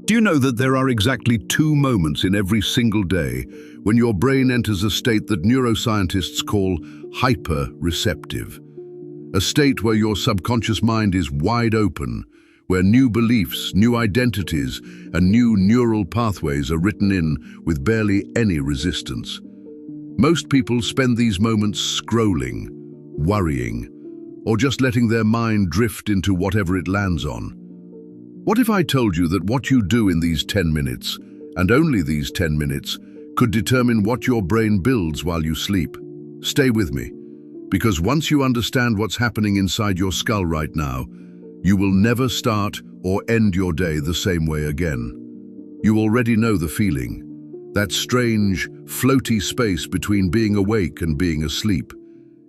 Do you know that there are exactly 2 moments in every single day when your brain enters a state that neuroscientists call hyper-receptive? A state where your subconscious mind is wide open, where new beliefs, new identities, and new neural pathways are written in with barely any resistance. Most people spend these moments scrolling, worrying, or just letting their mind drift into whatever it lands on. What if I told you that what you do in these 10 minutes, and only these 10 minutes, could determine what your brain builds while you sleep? Stay with me, because once you understand what's happening inside your skull right now, you will never start or end your day the same way again. You already know the feeling, that strange, floaty space between being awake and being asleep.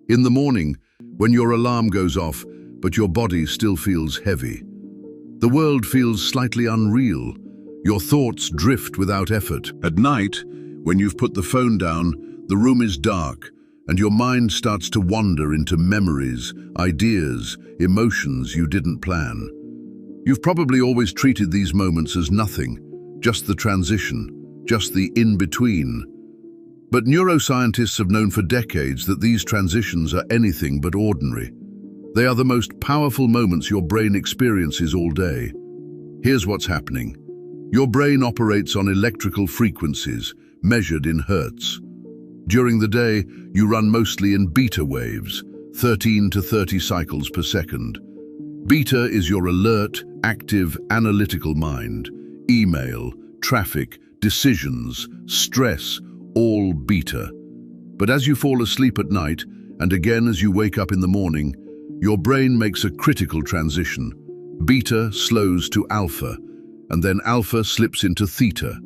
In the morning, when your alarm goes off, but your body still feels heavy. The world feels slightly unreal. Your thoughts drift without effort. At night, when you've put the phone down, the room is dark, and your mind starts to wander into memories, ideas, emotions you didn't plan. You've probably always treated these moments as nothing, just the transition, just the in-between. But neuroscientists have known for decades that these transitions are anything but ordinary. They are the most powerful moments your brain experiences all day. Here's what's happening. Your brain operates on electrical frequencies, measured in hertz. During the day, you run mostly in beta waves, 13 to 30 cycles per second. Beta is your alert, active, analytical mind. Email, traffic, decisions, stress, all beta. But as you fall asleep at night, and again as you wake up in the morning, your brain makes a critical transition. Beta slows to alpha, and then alpha slips into theta.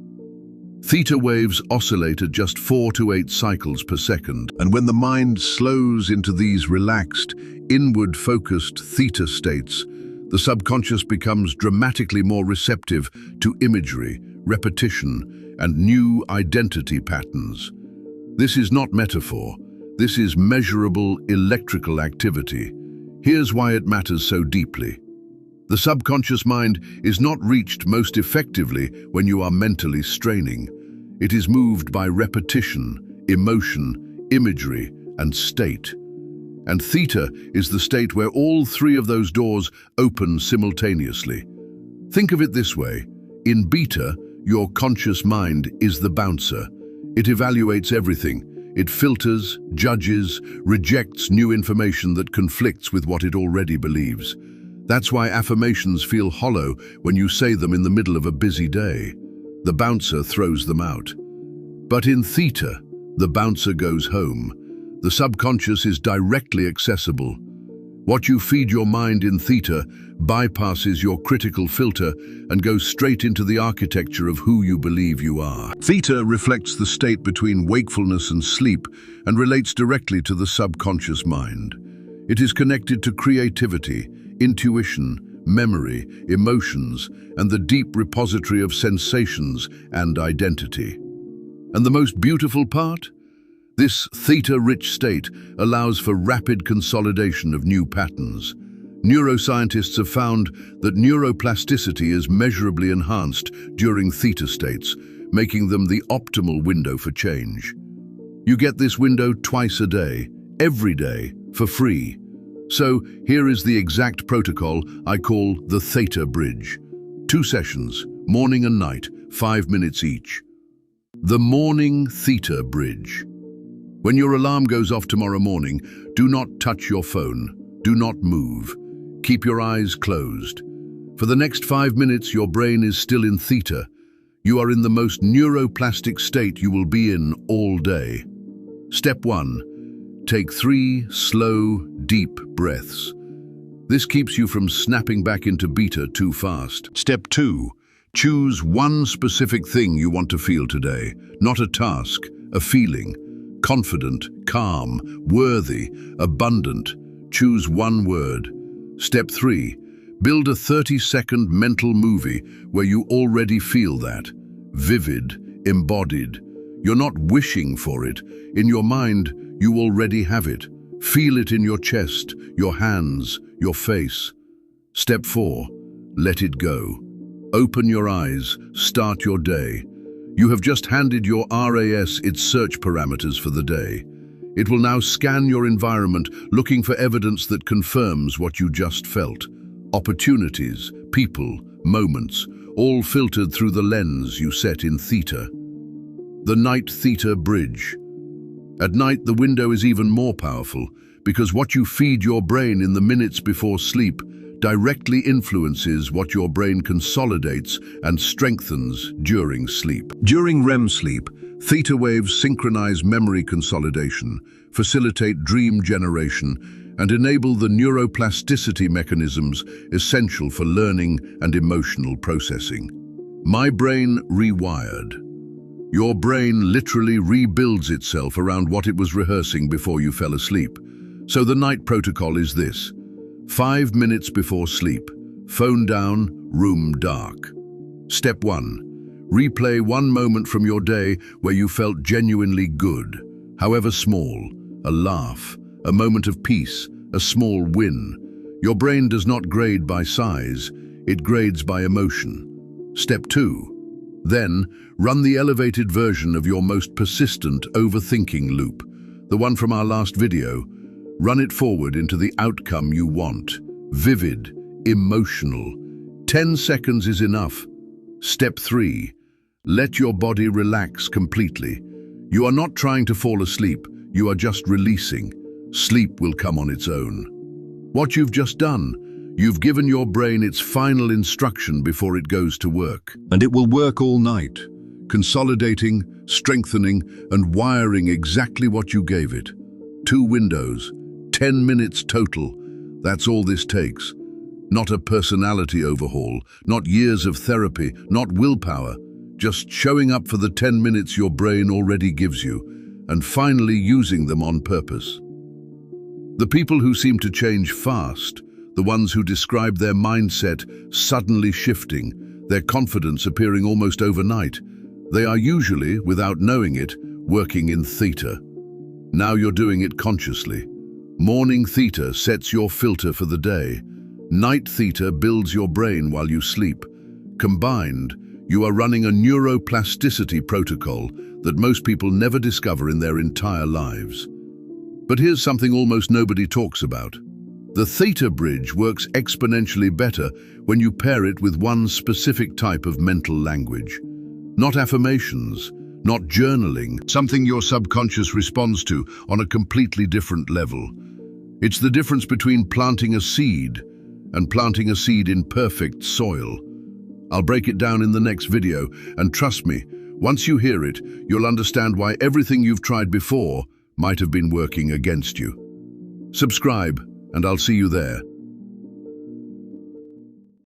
Theta waves oscillate at just 4 to 8 cycles per second, and when the mind slows into these relaxed, inward-focused theta states, the subconscious becomes dramatically more receptive to imagery, repetition, and new identity patterns. This is not metaphor. This is measurable electrical activity. Here's why it matters so deeply. The subconscious mind is not reached most effectively when you are mentally straining. It is moved by repetition, emotion, imagery, and state. And theta is the state where all 3 of those doors open simultaneously. Think of it this way. In beta, your conscious mind is the bouncer. It evaluates everything. It filters, judges, rejects new information that conflicts with what it already believes. That's why affirmations feel hollow when you say them in the middle of a busy day. The bouncer throws them out. But in theta, the bouncer goes home. The subconscious is directly accessible. What you feed your mind in theta bypasses your critical filter and goes straight into the architecture of who you believe you are. Theta reflects the state between wakefulness and sleep and relates directly to the subconscious mind. It is connected to creativity, intuition, memory, emotions, and the deep repository of sensations and identity. And the most beautiful part? This theta-rich state allows for rapid consolidation of new patterns. Neuroscientists have found that neuroplasticity is measurably enhanced during theta states, making them the optimal window for change. You get this window twice a day, every day, for free. So here is the exact protocol I call the Theta Bridge. 2 sessions, morning and night, 5 minutes each. The Morning Theta Bridge. When your alarm goes off tomorrow morning, do not touch your phone. Do not move. Keep your eyes closed. For the next 5 minutes, your brain is still in theta. You are in the most neuroplastic state you will be in all day. Step 1. Take 3 slow, deep breaths. This keeps you from snapping back into beta too fast. Step 2. Choose one specific thing you want to feel today, not a task, a feeling. Confident, calm, worthy, abundant. Choose one word. Step 3. Build a 30-second mental movie where you already feel that. Vivid, embodied. You're not wishing for it. In your mind, you already have it. Feel it in your chest, your hands, your face. Step 4. Let it go. Open your eyes, start your day. You have just handed your RAS its search parameters for the day. It will now scan your environment, looking for evidence that confirms what you just felt. Opportunities, people, moments, all filtered through the lens you set in Theta. The Night Theta Bridge. At night, the window is even more powerful because what you feed your brain in the minutes before sleep directly influences what your brain consolidates and strengthens during sleep. During REM sleep, theta waves synchronize memory consolidation, facilitate dream generation, and enable the neuroplasticity mechanisms essential for learning and emotional processing. My Brain Rewired. Your brain literally rebuilds itself around what it was rehearsing before you fell asleep. So the night protocol is this: 5 minutes before sleep, phone down, room dark. Step 1. Replay one moment from your day where you felt genuinely good, however small, a laugh, a moment of peace, a small win. Your brain does not grade by size, it grades by emotion. Step 2. Then, run the elevated version of your most persistent overthinking loop, the one from our last video. Run it forward into the outcome you want. Vivid, emotional. 10 seconds is enough. Step 3. Let your body relax completely. You are not trying to fall asleep, you are just releasing. Sleep will come on its own. What you've just done, you've given your brain its final instruction before it goes to work. And it will work all night, consolidating, strengthening, and wiring exactly what you gave it. 2 windows, 10 minutes total. That's all this takes. Not a personality overhaul, not years of therapy, not willpower. Just showing up for the 10 minutes your brain already gives you, and finally using them on purpose. The people who seem to change fast, the ones who describe their mindset suddenly shifting, their confidence appearing almost overnight, they are usually, without knowing it, working in Theta. Now you're doing it consciously. Morning Theta sets your filter for the day. Night Theta builds your brain while you sleep. Combined, you are running a neuroplasticity protocol that most people never discover in their entire lives. But here's something almost nobody talks about. The Theta bridge works exponentially better when you pair it with one specific type of mental language. Not affirmations, not journaling, something your subconscious responds to on a completely different level. It's the difference between planting a seed and planting a seed in perfect soil. I'll break it down in the next video, and trust me, once you hear it, you'll understand why everything you've tried before might have been working against you. Subscribe, and I'll see you there.